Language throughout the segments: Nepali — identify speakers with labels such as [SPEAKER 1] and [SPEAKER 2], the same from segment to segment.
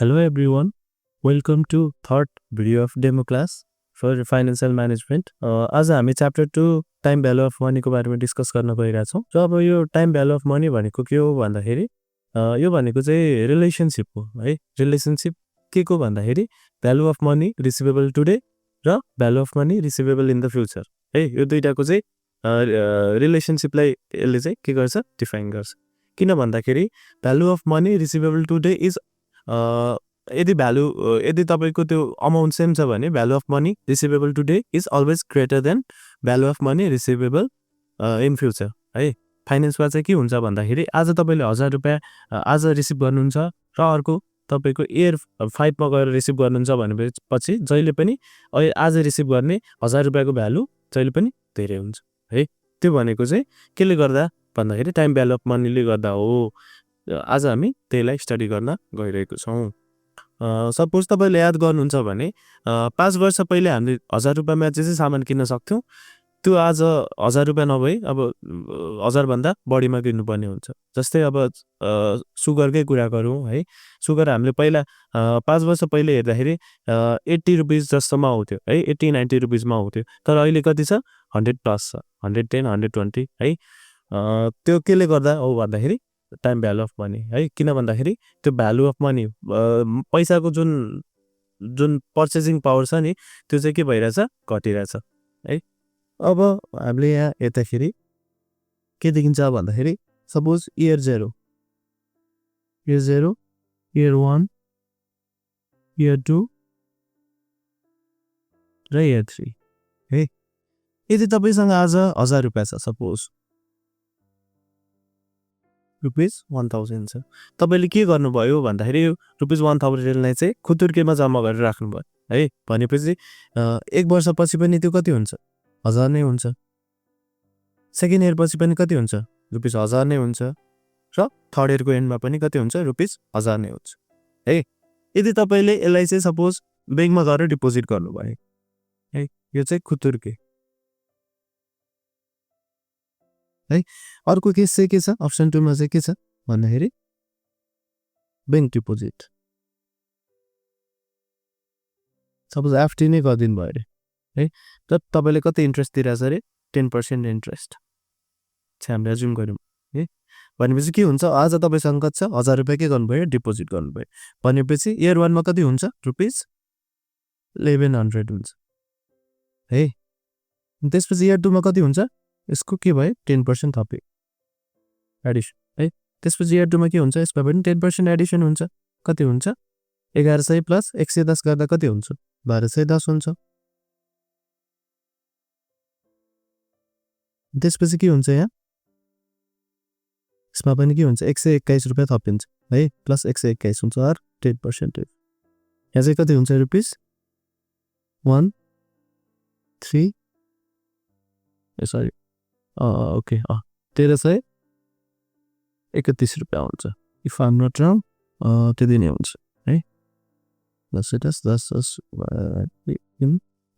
[SPEAKER 1] Hello everyone, welcome to third video of demo class for financial management. आज हामी च्याप्टर 2 टाइम भ्यालु अफ मनीको बारेमा डिस्कस गर्न गइरहेछौँ। र अब यो टाइम भ्यालु अफ मनी भनेको के हो भन्दाखेरि यो भनेको चाहिँ रिलेसनसिप हो है। रिलेसनसिप के को भन्दाखेरि value of money receivable today र value of money receivable in the future है। यो दुईटाको चाहिँ रिलेसनसिपलाई यसले चाहिँ के गर्छ, डिफाइन गर्छ। किन भन्दाखेरि value of money receivable today is यदि तपाईँको त्यो अमाउन्ट सेम छ भने value of money receivable today is always greater than value of money receivable in future है। फाइनेन्समा चाहिँ के हुन्छ भन्दाखेरि आज तपाईँले 1000 रुपियाँ आज रिसिभ गर्नुहुन्छ र अर्को तपाईँको इयर 5मा गएर रिसिभ गर्नुहुन्छ भनेपछि जहिले पनि आज रिसिभ गर्ने 1000 रुपियाँको भ्यालु जहिले पनि धेरै हुन्छ है। त्यो भनेको चाहिँ केले गर्दा भन्दाखेरि टाइम भ्यालु अफ मनीले गर्दा हो। आज हामी त्यसलाई स्टडी गर्न गइरहेको छौँ। सपोज तपाईँले याद गर्नुहुन्छ भने 5 वर्ष पहिले हामीले 1000 रुपियाँमा चाहिँ सामान किन्न सक्थ्यौँ। त्यो आज 1000 रुपियाँ नभई अब 1000 भन्दा बढीमा किन्नुपर्ने हुन्छ। जस्तै अब सुगरकै कुरा गरौँ है। सुगर हामीले पहिला 5 वर्ष पहिले हेर्दाखेरि 80 रुपिस जस्तोमा आउँथ्यो है, 80-90 रुपिसमा आउँथ्यो। तर अहिले कति छ, 100 प्लस छ, 110, 120 है। त्यो केले गर्दा हो भन्दाखेरि टाइम भ्यालु अफ मनी है। किन भन्दाखेरि त्यो भ्यालु अफ मनी पैसाको जुन पर्चेसिङ पावर छ नि त्यो चाहिँ के भइरहेछ, घटिरहेछ है। अब हामीले यहाँ हेर्दाखेरि के देखिन्छ भन्दाखेरि सपोज इयर 0, इयर 1, इयर 2 र इयर 3 है। यदि तपाईँसँग आज 1000 रुपियाँ छ, सपोज ₹1000 छ, तपाईँले के गर्नुभयो भन्दाखेरि ₹1000लाई चाहिँ खुतुर्केमा जम्मा गरेर राख्नुभयो है। भनेपछि 1 वर्षपछि पनि त्यो कति हुन्छ, 1000 नै हुन्छ। सेकेन्ड इयर पछि पनि कति हुन्छ, ₹1000 नै हुन्छ। र थर्ड इयरको एन्डमा पनि कति हुन्छ, ₹1000 नै हुन्छ है। यदि तपाईँले यसलाई चाहिँ सपोज ब्याङ्कमा गएर डिपोजिट गर्नुभयो है, यो चाहिँ खुतुर्के है। अर्को केस चाहिँ के छ, अप्सन 2 मा चाहिँ के छ भन्दाखेरि ब्याङ्क डिपोजिट। सपोज एफडी नै गरिदिनु भयो अरे है। तर तपाईँले कति इन्ट्रेस्ट दिइरहेछ अरे, 10% इन्ट्रेस्ट चाहिँ हामीले एज्युम गऱ्यौँ है। भनेपछि के हुन्छ, आज तपाईँसँग कति छ, 1000 रुपियाँ के गर्नुभयो, डिपोजिट गर्नुभयो। भनेपछि इयर 1 मा कति हुन्छ, ₹1100 हुन्छ है। त्यसपछि इयर 2 मा कति हुन्छ, यसको के भयो, 10% थप्यो एडिसन है। त्यसपछि इयर 2 मा के हुन्छ, यसमा पनि 10% एडिसन हुन्छ। कति हुन्छ, 1100 प्लस 110 गर्दा कति हुन्छ, 1210 हुन्छ। त्यसपछि के हुन्छ, यहाँ यसमा पनि के हुन्छ, 121 रुपियाँ थपिन्छ है, प्लस 121 हुन्छ और 10%। यहाँ चाहिँ कति हुन्छ, ओके 1331 रुपियाँ हुन्छ। इफ आइ एम नट रङ त्यति नै हुन्छ है। 10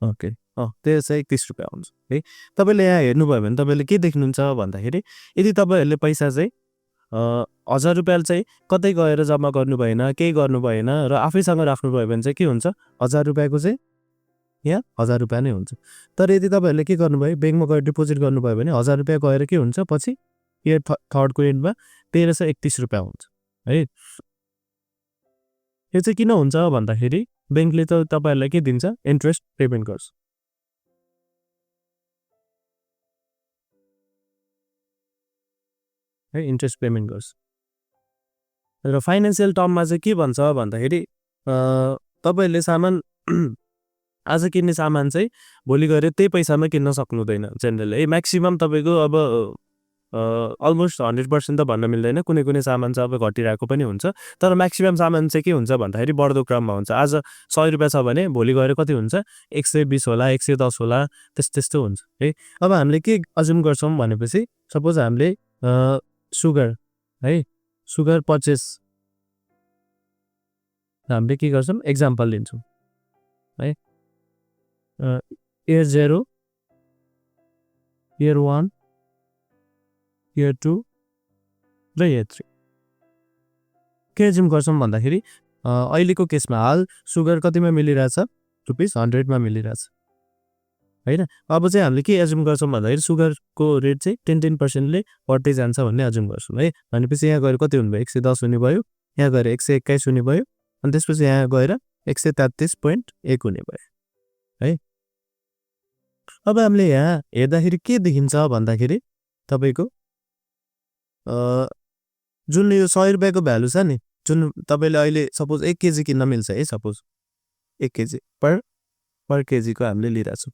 [SPEAKER 1] ओके 1331 रुपियाँ हुन्छ है। तपाईँले यहाँ हेर्नुभयो भने तपाईँले के देख्नुहुन्छ भन्दाखेरि यदि तपाईँहरूले पैसा चाहिँ 1000 रुपियाँ चाहिँ कतै गएर जम्मा गर्नु भएन, केही गर्नु भएन र आफैसँग राख्नुभयो भने चाहिँ के हुन्छ, 1000 रुपियाँको चाहिँ यहाँ 1000 रुपियाँ नै हुन्छ। तर यदि तपाईँहरूले के गर्नुभयो, ब्याङ्कमा गएर डिपोजिट गर्नुभयो भने 1000 रुपियाँ गएर के हुन्छ, पछि इयर थर्डको एन्डमा 1331 रुपियाँ हुन्छ है। यो चाहिँ किन हुन्छ भन्दाखेरि ब्याङ्कले त तपाईँहरूलाई के दिन्छ, इन्ट्रेस्ट पेमेन्ट गर्छ है, इन्ट्रेस्ट पेमेन्ट गर्छ। र फाइनेन्सियल टर्ममा चाहिँ के भन्छ भन्दाखेरि तपाईँहरूले सामान आज किन्ने सामान चाहिँ भोलि गएर त्यही पैसामा किन्न सक्नुहुँदैन जेनरली है। म्याक्सिमम तपाईँको अब अलमोस्ट 100% त भन्न मिल्दैन, कुनै कुनै सामान चाहिँ अब घटिरहेको पनि हुन्छ। तर म्याक्सिमम सामान चाहिँ के हुन्छ भन्दाखेरि बढ्दो क्रममा हुन्छ। आज 100 रुपियाँ छ भने भोलि गएर कति हुन्छ, 120 होला, 110 होला, त्यस्तो हुन्छ है। अब हामीले के अज्युम गर्छौँ भनेपछि सपोज हामीले सुगर है, सुगर पर्चेस हामीले के गर्छौँ, एक्जाम्पल लिन्छौँ है। इयर 0, इयर 1, इयर 2 र इयर 3 के एज्युम गर्छौँ भन्दाखेरि अहिलेको केसमा हाल सुगर कतिमा मिलिरहेछ ₹100 मा मिलिरहेछ हैन। अब चाहिँ हामीले के एज्युम गर्छौँ भन्दाखेरि सुगरको रेट चाहिँ 10% ले बढ्दै जान्छ भन्ने एज्युम गर्छौँ है। भनेपछि यहाँ गएर कति हुने भयो 110 हुने भयो, यहाँ गएर 121 हुने भयो, अनि त्यसपछि यहाँ गएर 133.1 हुने भयो है। अब हामीले यहाँ हेर्दाखेरि के देखिन्छ भन्दाखेरि तपाईको जुन यो 100 रुपैयाँको भ्यालु छ नि, जुन तपाईले अहिले सपोज 1 केजी किन्न मिल्छ है, सपोज 1 केजी पर केजीको हामीले लिइराछौँ,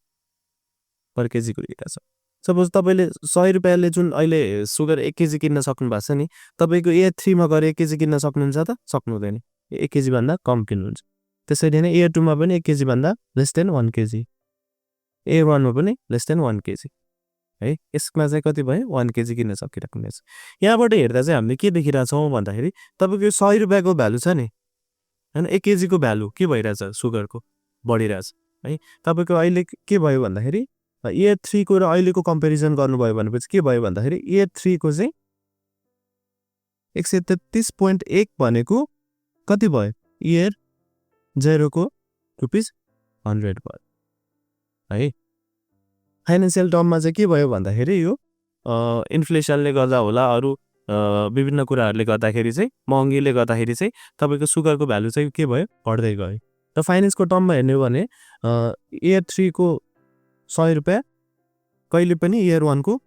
[SPEAKER 1] पर केजीको लिइराछौँ। सपोज तपाईले 100 रुपैयाँले जुन अहिले सुगर 1 केजी किन्न सक्नु भएको छ नि, तपाईको A3 मा गएर 1 केजी किन्न सक्नुहुन्छ त? सक्नुहुँदैन। 1 केजी भन्दा कम किन्नुहुन्छ। त्यसरी नै A2 मा पनि 1 केजी भन्दा लेस देन 1 केजी, A1 मा पनि लेस देन 1 केजी है। यसमा चाहिँ कति भयो 1 केजी किन्न सकिराख्नेछ। यहाँबाट हेर्दा चाहिँ हामीले के देखिरहेछौँ भन्दाखेरि तपाईको यो 100 रुपैयाँको भ्यालु छ नि हैन, 1 केजीको भ्यालु के भइरहेछ सुगरको बढिरहेछ है। तपाईको अहिले के भयो भन्दाखेरि A3 को र अहिलेको कम्पेरिजन गर्नुभयो भनेपछि के भयो भन्दाखेरि A3 को चाहिँ 133.1 भनेको कति भयो इयर 0 को ₹100 भयो है। फाइनान्शियल टर्ममा चाहिँ के भयो भन्दाखेरि यो इन्फ्लेसनले गर्दा होला, अरु विभिन्न कुराहरूले गर्दाखेरि चाहिँ महँगीले गर्दाखेरि चाहिँ तपाईको सुगरको भ्यालु चाहिँ के भयो बढ्दै गयो। र फाइनान्सको टर्ममा हेर्ने हो भने A3 को 100 रुपैयाँ कहिले पनि इयर 1 को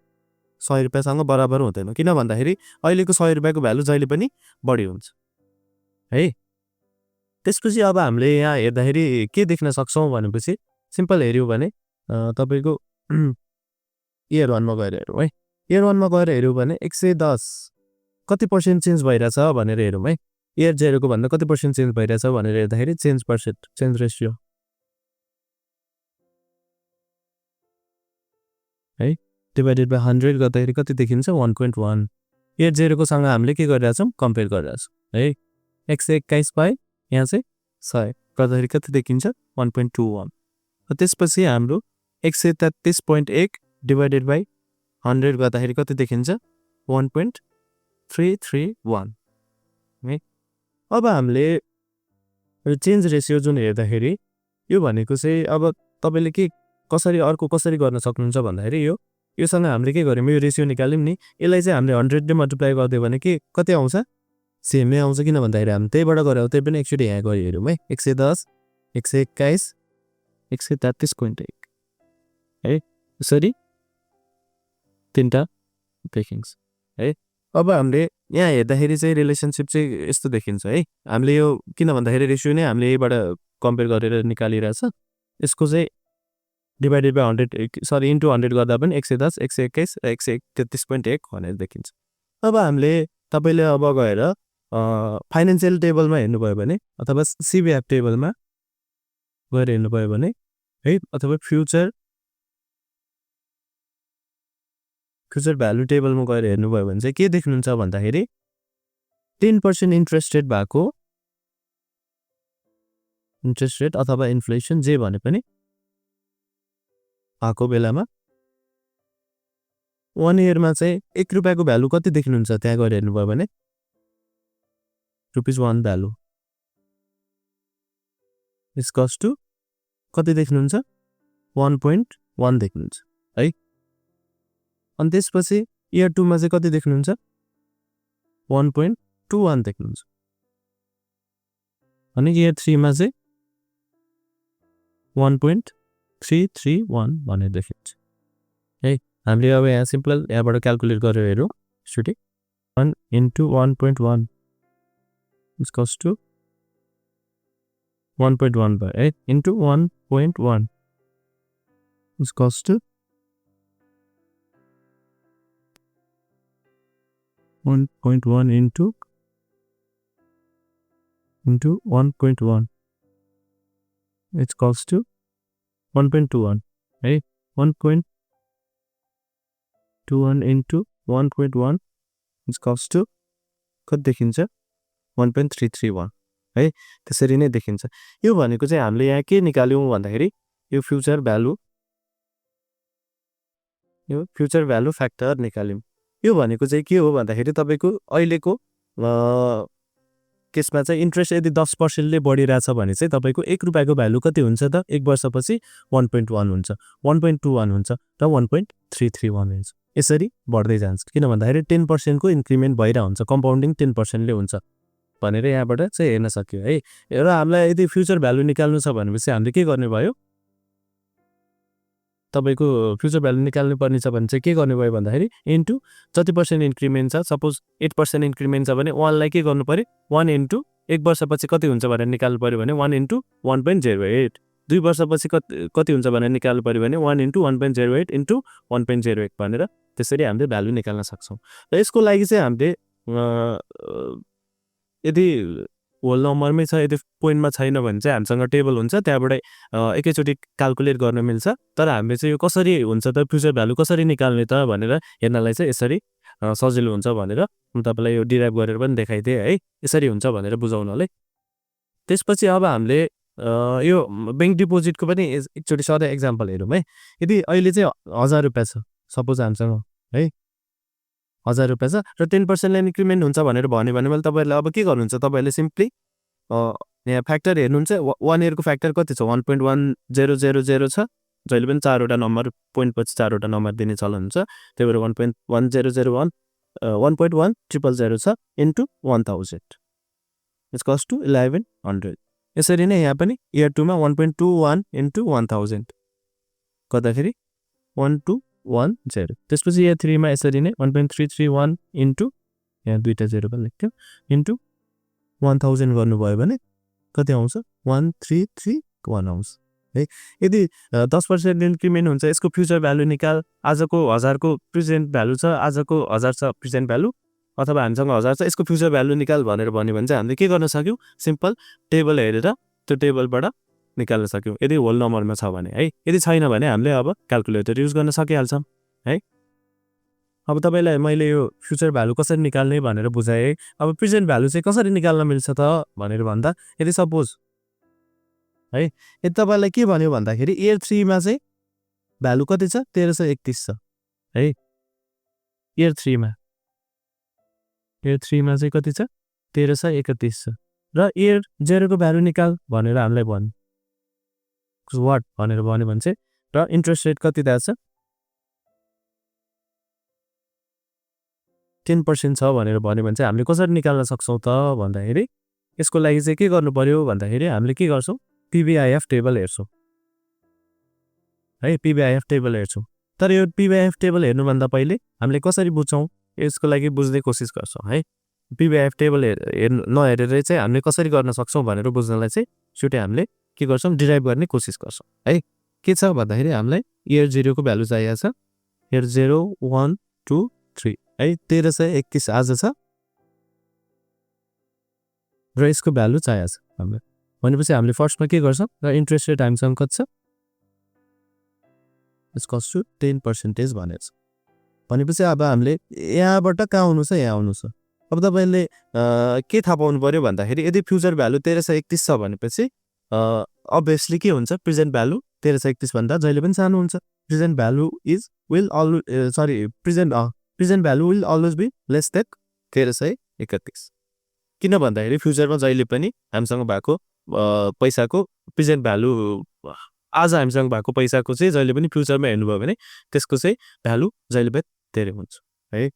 [SPEAKER 1] 100 रुपैयाँसँग बराबर हुँदैन, किन भन्दाखेरि अहिलेको 100 रुपैयाँको भ्यालु जहिले पनि बढी हुन्छ है। त्यसपछि अब हामीले यहाँ हेर्दाखेरि के देख्न सक्छौँ भनेपछि सिम्पल हेर्यौँ भने तपाईको इयर 1 मा गएर हेरौँ है। इयर 1 मा गएर हेर्यौँ भने 110 कति पर्सेन्ट चेन्ज भइरहेछ भनेर हेरौँ है। इयर 0 को भन्दा कति पर्सेन्ट चेन्ज भइरहेछ भनेर हेर्दाखेरि चेन्ज रेशियो है डिवाइडेड बाइ 100 गर्दाखेरि कति देखिन्छ 1.1। इयर 0 को सँग हामीले के गरिरहेछौँ कम्पेयर गरिरहेछौँ है। 121 बाइ यहाँ चाहिँ 100 गर्दाखेरि कति देखिन्छ 1.21। त्यसपछि हाम्रो 133.1 डिवाइडेड बाइ 100 गर्दाखेरि कति देखिन्छ 1.331 है। अब हामीले चेन्ज रेशियो जुन हेर्दाखेरि यो भनेको चाहिँ अब तपाईले के कसरी अर्को कसरी गर्न सक्नुहुन्छ भन्दाखेरि योसँग हामीले के गर्यौँ यो रेशियो निकाल्यौँ नि, यसलाई चाहिँ हामीले 100 ले मल्टिप्लाई गरिदियो भने के कति आउँछ सेमै आउँछ, किन भन्दाखेरि हामी त्यहीबाट गऱ्यौँ त्यही पनि एकचोटि यहाँ गरी हेरौँ है। 110 121 133.1 है, यसरी तीनटा देखिन्छ है। अब हामीले यहाँ हेर्दाखेरि चाहिँ रिलेसनसिप चाहिँ यस्तो देखिन्छ है। हामीले यो किन भन्दाखेरि रेशियो नै हामीले यहीबाट कम्पेयर गरेर निकालिरहेछ, यसको चाहिँ डिवाइडेड बाइ 100 सरी इन्टु 100 गर्दा पनि 110 121 133.1 भनेर देखिन्छ। अब हामीले तपाईले अब गएर फाइनान्शियल टेबलमा हेर्नुभयो भने अथवा CBF टेबलमा गएर हेर्नुभयो भने है, अथवा फ्युचर भ्यालु टेबलमा गएर हेर्नुभयो भने चाहिँ के देख्नुहुन्छ भन्दाखेरि 10% इन्ट्रेस्ट रेट भएको इन्ट्रेस्ट रेट अथवा इन्फ्लेसन जे भने पनि आको बेलामा 1 इयरमा चाहिँ 1 रुपैयाँको भ्यालु कति देख्नुहुन्छ त्यहाँ गएर हेर्नुभयो भने ₹1 भ्यालु इज कस्ट टु कति देख्नुहुन्छ 1.1 देख्नुहुन्छ है। अनि त्यसपछि इयर 2 मा चाहिँ कति देख्नुहुन्छ 1.21 देख्नुहुन्छ, अनि इयर 3 मा चाहिँ 1.331 भनेर देखिन्छ है। हामीले अब यहाँ सिम्पल यहाँबाट क्याल्कुलेट गरेर हेरौँ student 1 into 1.1 is cost to 1.1 भयो है, into 1.1 is cost to 1.1 into 1.1 it's cost to 1.21 right, 1.21 into 1.1 it's cost to कति देखिन्छ 1.331 है। त्यसरी नै देखिन्छ। यो भनेको चाहिँ हामीले यहाँ के निकाल्यौँ भन्दाखेरि यो फ्युचर भ्यालु फ्याक्टर निकाल्यौँ। यो भनेको चाहिँ के हो भन्दाखेरि तपाईको अहिलेको केसमा चाहिँ इन्ट्रेस्ट यदि 10% ले बढिरहेछ भने चाहिँ तपाईँको 1 रुपैयाँको भ्यालु कति हुन्छ त 1 वर्षपछि 1.1 हुन्छ 1.21 हुन्छ र 1.331 हुन्छ यसरी बढ्दै जान्छ किन भन्दाखेरि 10% को इन्क्रिमेन्ट भइरहेको हुन्छ कम्पाउन्डिङ 10% ले हुन्छ भनेर यहाँबाट चाहिँ हेर्न सक्यो है र हामीलाई यदि फ्युचर भ्यालु निकाल्नु छ भनेपछि हामीले के गर्ने भयो तपाईको फ्युचर भ्यालु निकाल्नु पर्ने छ भने चाहिँ के गर्ने भयो भन्दाखेरि इन्टु जति पर्सेन्ट इन्क्रिमेन्ट छ सपोज 8% इन्क्रिमेन्ट छ भने 1 लाई के गर्नु पर्यो 1 इन्टु 1 वर्षपछि कति हुन्छ भनेर निकाल्नु पर्यो भने 1 इन्टु 1.08 2 वर्षपछि कति हुन्छ भनेर निकाल्नु पर्यो भने 1 इन्टु 1.08 इन्टु 1.08 भनेर त्यसरी हामीले भ्यालु निकाल्न सक्छौं र यसको लागि चाहिँ हामीले यदि होल नम्बरमै छ यदि पोइन्टमा छैन भने चाहिँ हामीसँग टेबल हुन्छ त्यहाँबाट एकैचोटी क्याल्कुलेट गर्न मिल्छ तर हामीले चाहिँ यो कसरी हुन्छ त फ्युचर भ्यालु कसरी निकाल्ने त भनेर हेर्नलाई चाहिँ यसरी सजिलो हुन्छ भनेर म तपाईलाई यो डिराइभ गरेर पनि देखाइदिए है यसरी हुन्छ भनेर बुझाउनलाई त्यसपछि अब हामीले यो बैंक डिपोजिटको पनि एकचोटी सधैँ एक्जाम्पल हेरौँ है यदि अहिले चाहिँ 1000 रुपैयाँ छ सपोज हामीसँग है 1000 रुपैयाँ छ र 10% ले इन्क्रिमेन्ट हुन्छ भनेर भन्यो भने तपाईहरुले अब के गर्नुहुन्छ तपाईहरुले सिम्पली यहाँ फ्याक्टर हेर्नुहुन्छ 1 इयर को फ्याक्टर कति छ 1.1000 छ जहिले पनि 4 वटा नम्बर पोइन्ट पछि 4 वटा नम्बर दिने चलन हुन्छ त्यही भएर 1.1001 1.1000 छ इन्टु 1000 इट्स कस्ट टु 1100 यसरी नै यहाँ पनि इयर 2 मा 1.21 इन्टु 1000 गर्दाखेरि 1210 त्यसपछि इयर 3 मा यसरी नै 1.331 इन्टु यहाँ दुईटा जेरो पनि लेख्थ्यौ इन्टु 1000 गर्नुभयो भने कति आउँछ 1331 आउँछ है यदि 10% इन्क्रिमेन्ट हुन्छ यसको फ्युचर भ्यालु निकाल आजको 1000 को प्रेजेन्ट भ्यालु छ आजको 1000 छ प्रेजेन्ट भ्यालु अथवा हामीसँग 1000 छ यसको फ्युचर भ्यालु निकाल भनेर भन्यो भने चाहिँ हामीले के गर्न सक्यौ सिम्पल टेबल हेरेर त्यो टेबलबाट निकाल्न सक्यौ यदि होल नम्बरमा छ भने है यदि छैन भने हामीले अब क्याल्कुलेटर युज गर्न सकिहाल्छौं है अब तपाईलाई मैले यो फ्युचर भ्यालु कसरी निकाल्ने भनेर बुझाए अब प्रेजेन्ट भ्यालु चाहिँ कसरी निकाल्न मिल्छ त भनेर भन्दा यदि सपोज है यदि तपाईलाई के भन्यो भन्दाखेरि इयर 3 मा चाहिँ भ्यालु कति छ 1331 छ है इयर 3 मा चाहिँ कति छ 1331 छ र इयर 0 को भ्यालु निकाल भनेर हामीलाई भन्यो व्हाट भनेर भन्यो भने चाहिँ र इन्ट्रेस्ट रेट कति छ 10% छ भनेर भन्यो भने चाहिँ हामीले कसरी निकाल्न सक्छौं त भन्दाखेरि यसको लागि चाहिँ के गर्नु पर्यो भन्दाखेरि हामीले के गर्छौं PVIF टेबल हेर्छौं है PVIF टेबल हेर्छौं तर यो PVIF टेबल हेर्नु भन्दा पहिले हामीले कसरी बुझ्छौं यसको लागि बुझ्ने कोसिस गर्छौं है PVIF टेबल नहेरेर चाहिँ हामीले कसरी गर्न सक्छौं भनेर बुझ्नलाई चाहिँ छुटे हामीले के गर्छौं डिराइभ गर्ने कोसिस गर्छौं है के छ भन्दाखेरि हामीलाई इयर 0 को भ्यालु चाहिएको छ इयर 0 1 2 3 है 1321 आज छ र यसको भ्यालु चाहिएको छ हामीले भनेपछि हामीले फर्स्टमा के गर्छौं र इन्ट्रेस्ट रेट हामीसँग कति छ इट्स कस्ट टु 10% भनेर छ भनेपछि अब हामीले यहाँबाट कहाँ आउनु छ यहाँ आउनु छ अब तपाईले के थाहा पाउनु पर्यो भन्दाखेरि यदि फ्युचर भ्यालु 1331 छ भनेपछि obviously के हुन्छ प्रेजेन्ट भ्यालु 1331 भन्दा जहिले पनि सानो हुन्छ present value present value will always be less than 1331 किन भन्दाखेरि फ्युचरमा जहिले पनि हामीसँग भएको पैसाको प्रेजेन्ट भ्यालु आज हामीसँग भएको पैसाको चाहिँ जहिले पनि फ्युचरमा हेर्नुभयो भने त्यसको चाहिँ भ्यालु जहिले पनि धेरै हुन्छ है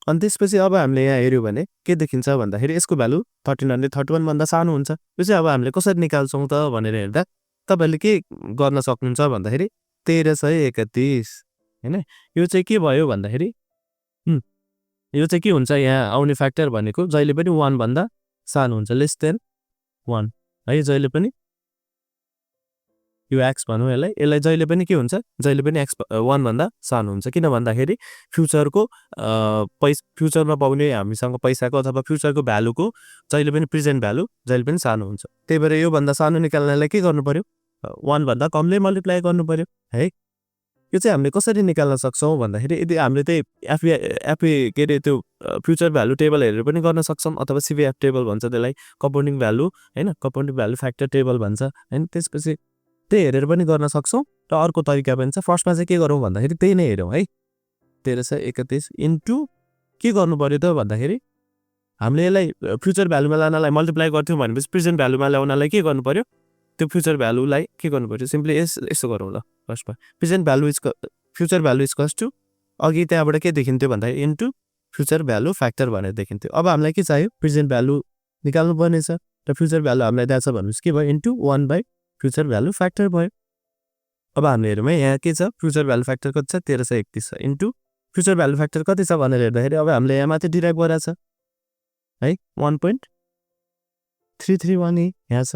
[SPEAKER 1] अनि त्यसपछि अब हामीले यहाँ हेर्यौ भने के देखिन्छ भन्दाखेरि यसको भ्यालु 1331 भन्दा सानो हुन्छ यो चाहिँ अब हामीले कसरी निकाल्छौं त भनेर हेर्दा तपाईले के गर्न सक्नुहुन्छ भन्दाखेरि 1331 हैन यो चाहिँ के भयो भन्दाखेरि यो चाहिँ के हुन्छ यहाँ आउने फ्याक्टर भनेको जहिले पनि 1 भन्दा सानो हुन्छ लेस देन 1 है जहिले पनि यो x भनौं यसलाई जहिले पनि के हुन्छ जहिले पनि x 1 भन्दा सानो हुन्छ किन भन्दाखेरि फ्युचरको फ्युचरमा पाउने हामीसँग पैसाको अथवा फ्युचरको भ्यालुको जहिले पनि प्रेजेन्ट भ्यालु जहिले पनि सानो हुन्छ त्यही भएर यो भन्दा सानो निकाल्नलाई के गर्नु पर्यो 1 भन्दा कमले मल्टिप्लाई गर्नु पर्यो है यो चाहिँ हामीले कसरी निकाल्न सक्छौं भन्दाखेरि यदि हामीले चाहिँ एफए के रे त्यो फ्युचर भ्यालु टेबल हेरेर पनि गर्न सक्छौं अथवा CVF टेबल भन्छ त्यसलाई कम्पाउन्डिङ भ्यालु हैन कम्पाउन्डिङ भ्यालु फ्याक्टर टेबल भन्छ हैन त्यसपछि त्यही हेरेर पनि गर्न सक्छौं र अर्को तरिका पनि छ फर्स्टमा चाहिँ के गरौँ भन्दाखेरि त्यही नै हेरौँ है 1331 इन्टु के गर्नु पर्यो त भन्दाखेरि हामीले यसलाई फ्युचर भ्यालुमा लानलाई मल्टिप्लाई गर्थ्यौँ भनेपछि प्रेजेन्ट भ्यालुमा ल्याउनलाई के गर्नु पर्यो त्यो फ्युचर भ्यालुलाई के गर्नु पर्यो सिम्पली यसो गरौँ ल फर्स्टमा present value is future value is कस टु अघि त्यहाँबाट के देखिन्थ्यो भन्दाखेरि इन्टु फ्युचर भ्यालु फ्याक्टर भनेर देखिन्थ्यो अब हामीलाई के चाहियो प्रेजेन्ट भ्यालु निकाल्नु पर्ने छ र फ्युचर भ्यालु हामीलाई दिएको छ भनेपछि के भयो इन्टु 1 / फ्युचर भ्यालु फ्याक्टर भयो अब हामीले हेरौँ है यहाँ के छ फ्युचर भ्यालु फ्याक्टर कति छ 1331 छ इन्टु फ्युचर भ्यालु फ्याक्टर कति छ भनेर हेर्दाखेरि अब हामीले यहाँ माथि डिराइभ गरेछ है 1.331 यहाँ छ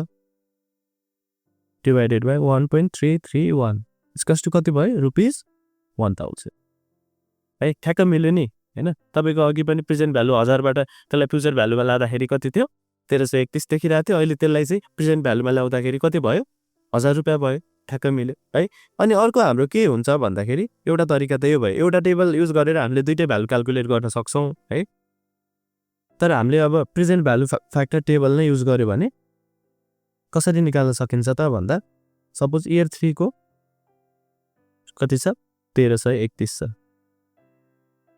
[SPEAKER 1] डिवाइडेड बाई 1.331 इक्वल्स टु कति भयो ₹1000 है ठ्याक्क मिल्यो नि हैन तपाईको अघि पनि प्रेजेन्ट भ्यालु 1000 बाट त्यसलाई फ्युचर भ्यालुमा लाँदाखेरि कति थियो 1331 देखिरहेको थियो अहिले त्यसलाई चाहिँ प्रेजेन्ट भ्यालुमा ल्याउँदाखेरि कति भयो ₹1000 भयो ठ्याक्क मिल्यो है अनि अर्को हाम्रो के हुन्छ भन्दाखेरि एउटा तरिका त यो भयो एउटा टेबल युज गरेर हामीले दुईटै भ्यालु क्याल्कुलेट गर्न सक्छौं है तर हामीले अब प्रेजेन्ट भ्यालु फ्याक्टर टेबल नै युज गर्यो भने कसरी निकाल्न सकिन्छ त भन्दा सपोज इयर 3 को कति छ 1331 छ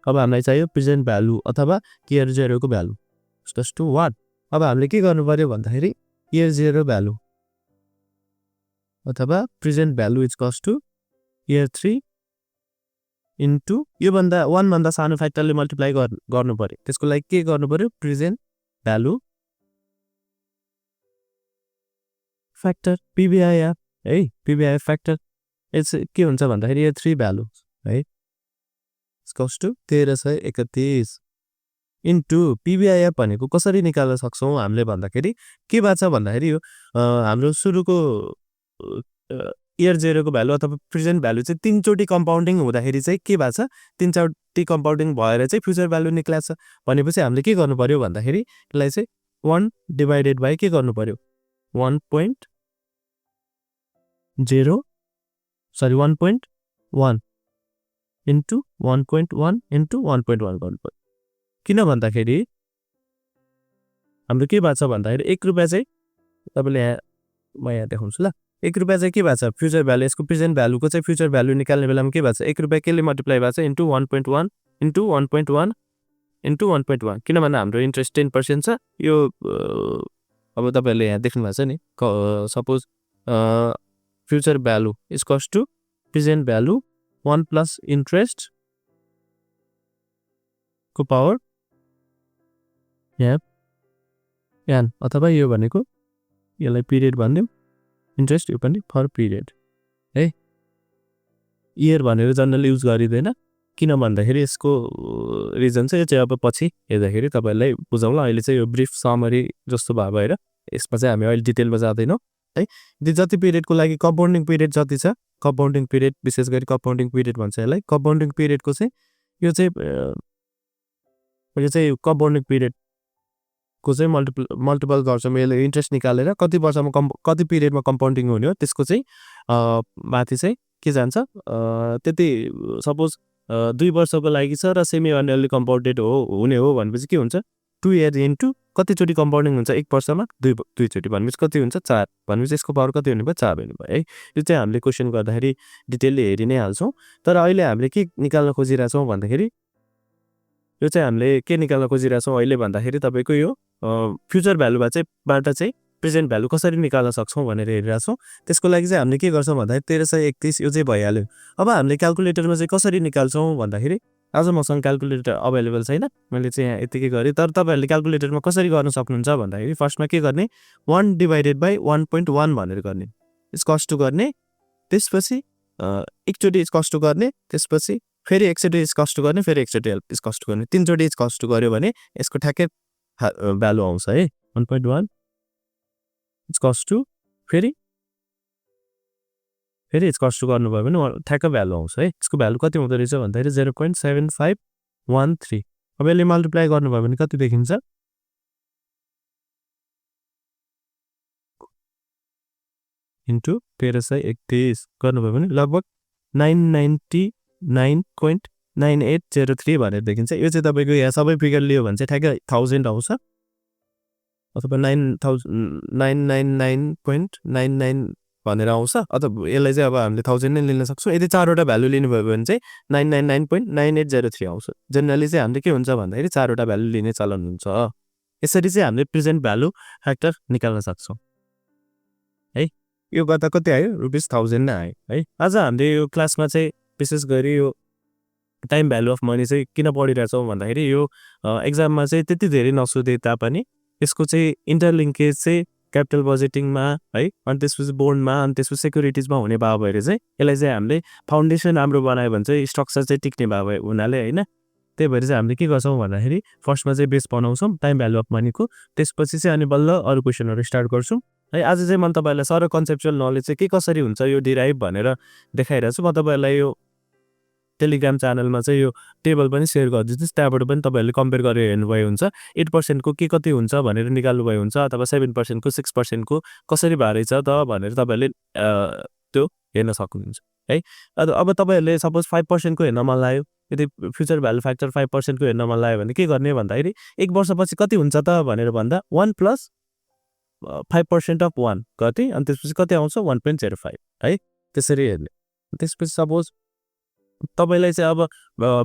[SPEAKER 1] अब हामीलाई चाहियो प्रेजेन्ट भ्यालु अथवा इयर 0 को भ्यालु इक्वल्स टु 1 अब हामीले के गर्नु पर्यो भन्दाखेरि इयर 0 भ्यालु अथवा present value equals two year 3 into यो भन्दा 1 भन्दा सानो फ्याक्टरले मल्टिप्लाई गर्नु पर्यो त्यसको लागि के गर्नु पर्यो प्रेजेन्ट भ्यालु फ्याक्टर पीबीआई है पीबीआई फ्याक्टर के हुन्छ भन्दाखेरि इयर 3 भ्यालु है इक्वल्स टु 1331 इन्टु पीबीआई भनेको कसरी निकाल्न सक्छौं हामीले भन्दाखेरि के भएको छ भन्दाखेरि यो हाम्रो सुरुको इयर 0 को भ्यालु अथवा प्रेजेन्ट भ्यालु चाहिँ 3 चोटी कम्पाउन्डिङ हुँदाखेरि चाहिँ के भएको छ 3 चोटी कम्पाउन्डिङ भएर चाहिँ फ्युचर भ्यालु निक्लेछ भनेपछि हामीले के गर्नु पर्यो भन्दाखेरि यसलाई चाहिँ 1 डिवाइडेड बाइ के गर्नु पर्यो 1.1 इन्टु 1.1 इन्टु 1.1 गर्नु पर्यो किन भन्दाखेरि हाम्रो के भएको छ भन्दाखेरि 1 रुपैयाँ चाहिँ तपाईले म यहाँ देखाउँछु ल 1 रुपैयाँ चाहिँ के भएको छ फ्युचर भ्यालु यसको प्रेजेन्ट भ्यालुको चाहिँ फ्युचर भ्यालु निकाल्ने बेलामा के भएको छ 1 रुपैयाँ केले मल्टिप्लाई भएको छ इन्टु 1.1 इन्टु 1.1 इन्टु 1.1 किनभने हाम्रो इन्ट्रेस्ट 10% छ यो अब तपाईले यहाँ देख्नु भएको छ नि suppose future value equals to present value 1 plus interest को पावर एन अथवा यो भनेको यसलाई पिरियड भनिदिउँ इन्ट्रेस्ट यो पनि फर पिरियड है इयर भनेर जनरली युज गरिदैन किन भन्दाखेरि यसको रिजन चाहिँ यो चाहिँ अब पछि हेर्दाखेरि तपाईलाई बुझाउँला अहिले चाहिँ यो ब्रिफ समरी जस्तो भयो भएर यसमा चाहिँ हामी अहिले डिटेलमा जाँदैनौँ है जति पिरियडको लागि कम्पाउन्डिङ पिरियड जति छ कम्पाउन्डिङ पिरियड विशेष गरी कम्पाउन्डिङ पिरियड भन्छ यसलाई कम्पाउन्डिङ पिरियडको चाहिँ यो चाहिँ कम्पाउन्डिङ पिरियड को चाहिँ मल्टिपल गर्छौँ यसले इन्ट्रेस्ट निकालेर कति वर्षमा कति पिरियडमा कम्पाउन्डिङ हुने हो त्यसको चाहिँ माथि चाहिँ के जान्छ त्यति सपोज 2 वर्षको लागि छ र सेमी एनुअली कम्पाउन्डेड हुने हो भनेपछि के हुन्छ 2 इयर इन्टु कतिचोटि कम्पाउन्डिङ हुन्छ 1 वर्षमा 2 चोटि भनेपछि कति हुन्छ 4 भनेपछि यसको पावर कति हुने भयो 4 हुने भयो है यो चाहिँ हामीले क्वेसन गर्दाखेरि डिटेलली हेरि नै हाल्छौँ तर अहिले हामीले के निकाल्न खोजिरहेछौँ भन्दाखेरि यो चाहिँ हामीले के निकाल्न खोजिरहेछौँ अहिले भन्दाखेरि तपाईको यो फ्युचर भ्यालुबाट चाहिँ प्रेजेन्ट भ्यालु कसरी निकाल्न सक्छौँ भनेर हेरिरहेछौँ त्यसको लागि चाहिँ हामीले के गर्छौँ भन्दाखेरि 1331 यो चाहिँ भइहाल्यो अब हामीले क्याल्कुलेटरमा चाहिँ कसरी निकाल्छौँ भन्दाखेरि आज मसँग क्याल्कुलेटर अभाइलेबल छैन मैले चाहिँ यहाँ यतिकै गरेँ तर तपाईहरुले क्याल्कुलेटरमा कसरी गर्न सक्नुहुन्छ भन्दाखेरि फर्स्टमा के गर्ने 1 डिवाइडेड बाइ 1.1 भनेर गर्ने इक्वल्स टु गर्ने त्यसपछि एकचोटी इक्वल्स टु गर्ने त्यसपछि फेरि एकचोटी इक्वल्स टु गर्ने फेरि एकचोटी इक्वल्स टु गर्ने तीनचोटी इक्वल्स टु गर्यो भने यसको ठ्याक्कै भ्यालु आउँछ है 1.1 इक्वल्स टु फेरि इक्वल्स टु गर्नुभयो भने ठ्याक्क भ्यालु आउँछ है यसको भ्यालु कति हुँदो रहेछ भन्दाखेरि 0.7513 अब यसले मल्टिप्लाई गर्नुभयो भने कति देखिन्छ इन्टु 1331 गर्नुभयो भने लगभग 999.9803 भनेर देखिन्छ यो चाहिँ तपाईको यहाँ सबै फिगर लियो भने चाहिँ ठ्याक्कै 1000 आउँछ अथवा 999.99 भनेर आउँछ अथवा यसलाई चाहिँ अब हामीले 1000 नै लिन सक्छौँ यदि 4 वटा भ्यालु लिनुभयो भने चाहिँ 999.9803 आउँछ जनरली चाहिँ हामीले के हुन्छ भन्दाखेरि 4 वटा भ्यालु लिने चलन हुन्छ यसरी चाहिँ हामीले प्रेजेन्ट भ्यालु फ्याक्टर निकाल्न सक्छौँ है। यो गर्दा कति आयो ₹1000 नै आयो है। आज हामीले यो क्लासमा चाहिँ विशेष गरी यो टाइम भ्यालु अफ मनी चाहिँ किन पढिरहेछौँ भन्दाखेरि यो एक्जाममा चाहिँ त्यति धेरै नसोधे तापनि यसको चाहिँ इन्टरलिङ्केज चाहिँ क्यापिटल बजेटिङमा है, अनि त्यसपछि बोन्डमा, अनि त्यसपछि सेक्युरिटिजमा हुने भयो भएर चाहिँ यसलाई चाहिँ हामीले फाउन्डेसन राम्रो बनायो भने चाहिँ स्ट्रक्चर चाहिँ टिक्ने भयो भए हुनाले होइन। त्यही भएर चाहिँ हामीले के गर्छौँ भन्दाखेरि फर्स्टमा चाहिँ बेस बनाउँछौँ टाइम भ्यालु अफ मनीको, त्यसपछि चाहिँ अनि बल्ल अरू क्वेसनहरू स्टार्ट गर्छौँ है। आज चाहिँ मैले तपाईँहरूलाई सर कन्सेप्चुअल नलेज चाहिँ के कसरी हुन्छ यो डिराइभ भनेर देखाइरहेको छु। म तपाईँहरूलाई यो टेलिग्राम च्यानलमा चाहिँ यो टेबल पनि सेयर गरिदिन्छु, त्यहाँबाट पनि तपाईँहरूले कम्पेयर गरेर हेर्नुभयो हुन्छ। 8% को के कति हुन्छ भनेर निकाल्नुभयो हुन्छ, अथवा 7% को 6% को कसरी भएछ त भनेर तपाईँहरूले त्यो हेर्न सक्नुहुन्छ है। अब तपाईँहरूले सपोज 5% को हेर्न मन लाग्यो, यदि फ्युचर भ्यालु फ्याक्टर 5% को हेर्न मन लाग्यो भने के गर्ने भन्दाखेरि 1 वर्षपछि कति हुन्छ त भनेर भन्दा 1 + 5% अफ 1 कति, अनि त्यसपछि कति आउँछ 1.05 है, त्यसरी हेर्ने। त्यसपछि सपोज तपाईँलाई चाहिँ अब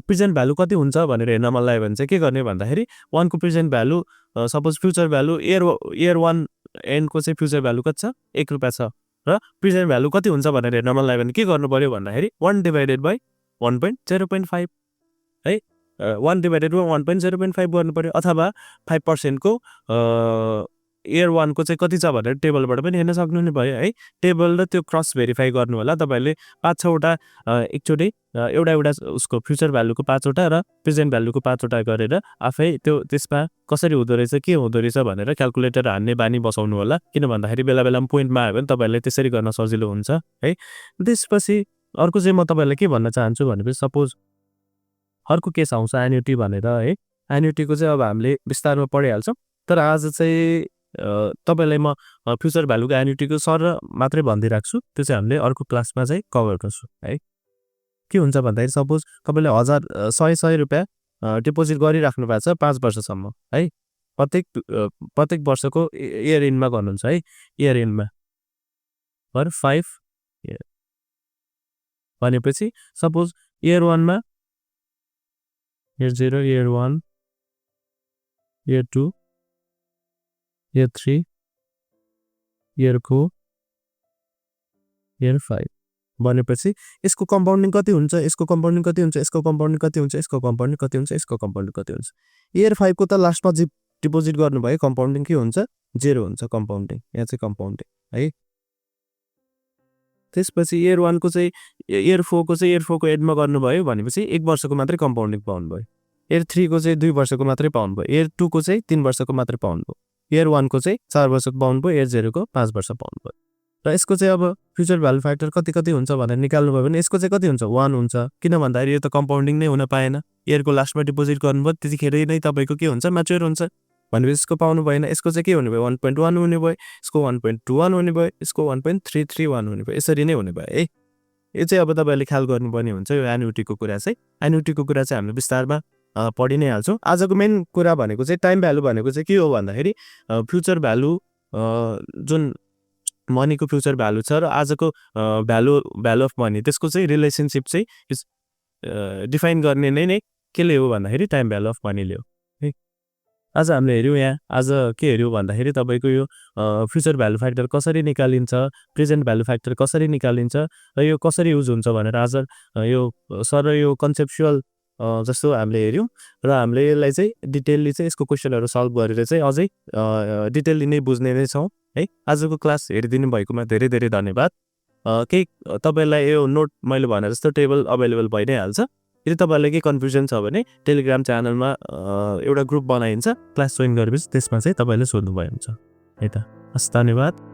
[SPEAKER 1] प्रेजेन्ट भ्यालु कति हुन्छ भनेर हेर्न मन लाग्यो भने चाहिँ के गर्ने भन्दाखेरि 1 को present value suppose future value year 1 एन्डको चाहिँ फ्युचर भ्यालु कति छ ₹1 छ, र प्रेजेन्ट भ्यालु कति हुन्छ भनेर हेर्न मन लाग्यो भने के गर्नु पर्यो भन्दाखेरि 1/1.05 है, 1/1.05 गर्नु पर्यो, अथवा 5% को इयर 1 को चाहिँ कति छ भनेर टेबलबाट पनि हेर्न सक्नु भयो है। टेबल र त्यो क्रस भेरिफाई गर्नु होला तपाईँले 5-6वटा एकचोटि एउटा उसको फ्युचर भ्यालुको 5वटा र प्रेजेन्ट भ्यालुको 5वटा गरेर आफै त्यो त्यसमा कसरी हुँदो रहेछ के हुँदो रहेछ भनेर क्यालकुलेटर हान्ने बानी बसाउनु होला, किन भन्दाखेरि बेला बेलामा पोइन्टमा आयो भने तपाईँहरूले त्यसरी गर्न सजिलो हुन्छ है। त्यसपछि अर्को चाहिँ म तपाईँलाई के भन्न चाहन्छु भनेपछि सपोज अर्को केस आउँछ एन्युटी भनेर है। एन्युटीको चाहिँ अब हामीले विस्तारमा पढिहाल्छौँ, तर आज चाहिँ तपाईँलाई म फ्युचर भ्यालुको एन्युटीको सर मात्रै भनिदिइराख्छु, त्यो चाहिँ हामीले अर्को क्लासमा चाहिँ कभर गर्छौँ है। के हुन्छ भन्दाखेरि सपोज तपाईँले 100 रुपियाँ डिपोजिट गरिराख्नु भएको छ 5 वर्षसम्म है, प्रत्येक वर्षको इयर इन्डमा गर्नुहुन्छ है, इयर इन्डमा फर 5 इयर भनेपछि सपोज इयर 1 मा year 0, year 1, year 2, year 3, year 4, year 5 भनेपछि यसको कम्पाउन्डिङ कति हुन्छ, यसको कम्पाउन्डिङ कति हुन्छ, यसको कम्पाउन्डिङ कति हुन्छ, यसको कम्पाउन्डिङ कति हुन्छ, यसको कम्पाउन्डिङ कति हुन्छ। इयर 5 को त लास्टमा डिपोजिट गर्नुभयो, कम्पाउन्डिङ के हुन्छ 0 हुन्छ कम्पाउन्डिङ, यहाँ चाहिँ कम्पाउन्डिङ है। त्यसपछि इयर 1 को चाहिँ इयर 4 को चाहिँ इयर 4 को एडमा गर्नुभयो भनेपछि 1 वर्षको मात्रै कम्पाउन्डिङ पाउनुभयो। इयर 3 को चाहिँ 2 वर्षको मात्रै पाउनुभयो, इयर 2 को चाहिँ 3 वर्षको मात्रै पाउनुभयो, इयर 1 को चाहिँ 4 वर्षको पाउनुभयो, इयर 0 को 5 वर्ष पाउनुभयो। र यसको चाहिँ अब फ्युचर भ्यालु फ्याक्टर कति कति हुन्छ भनेर निकाल्नु भयो भने यसको चाहिँ कति हुन्छ 1 हुन्छ, किन भन्दाखेरि यो त कम्पाउन्डिङ नै हुन पाएन। इयरको लास्टमा डिपोजिट गर्नुभयो त्यतिखेरै नै तपाईँको के हुन्छ म्याच्योर हुन्छ भनेपछि यसको पाउनु भएन। यसको चाहिँ के हुने भयो 1.1 हुने भयो, यसको 1.21 हुने भयो, यसको 1.331 हुने भयो, यसरी नै हुने भयो है। यो चाहिँ अब तपाईँहरूले ख्याल गर्नुपर्ने हुन्छ। यो एन्युटीको कुरा चाहिँ हामीले विस्तारमा पढि नै हाल्छौँ। आजको मेन कुरा भनेको चाहिँ टाइम भ्यालु भनेको चाहिँ के हो भन्दाखेरि फ्युचर भ्यालु जुन मनीको फ्युचर भ्यालु छ र आजको भ्यालु अफ मनी त्यसको चाहिँ रिलेसनसिप चाहिँ डिफाइन गर्ने नै केले हो भन्दाखेरि टाइम भ्यालु अफ मनीले हो है। आज हामीले हेऱ्यौँ यहाँ आज के हेऱ्यौँ भन्दाखेरि तपाईँको यो फ्युचर भ्यालु फ्याक्टर कसरी निकालिन्छ, प्रेजेन्ट भ्यालु फ्याक्टर कसरी निकालिन्छ र यो कसरी युज हुन्छ भनेर आज यो सर यो कन्सेप्चुअल जस्तो हामीले हेऱ्यौँ र हामीले यसलाई चाहिँ डिटेलली चाहिँ यसको क्वेसनहरू सल्भ गरेर चाहिँ अझै डिटेलली नै बुझ्ने नै छौँ है। आजको क्लास हेरिदिनु भएकोमा धेरै धेरै धन्यवाद। केही तपाईँलाई यो नोट मैले भने जस्तो टेबल अभाइलेबल भइ नै हाल्छ। यदि तपाईँलाई केही कन्फ्युजन छ भने टेलिग्राम च्यानलमा एउटा ग्रुप बनाइन्छ, क्लास जोइन गरेपछि त्यसमा चाहिँ तपाईँले सोध्नुभयो हुन्छ है त। हस्, धन्यवाद।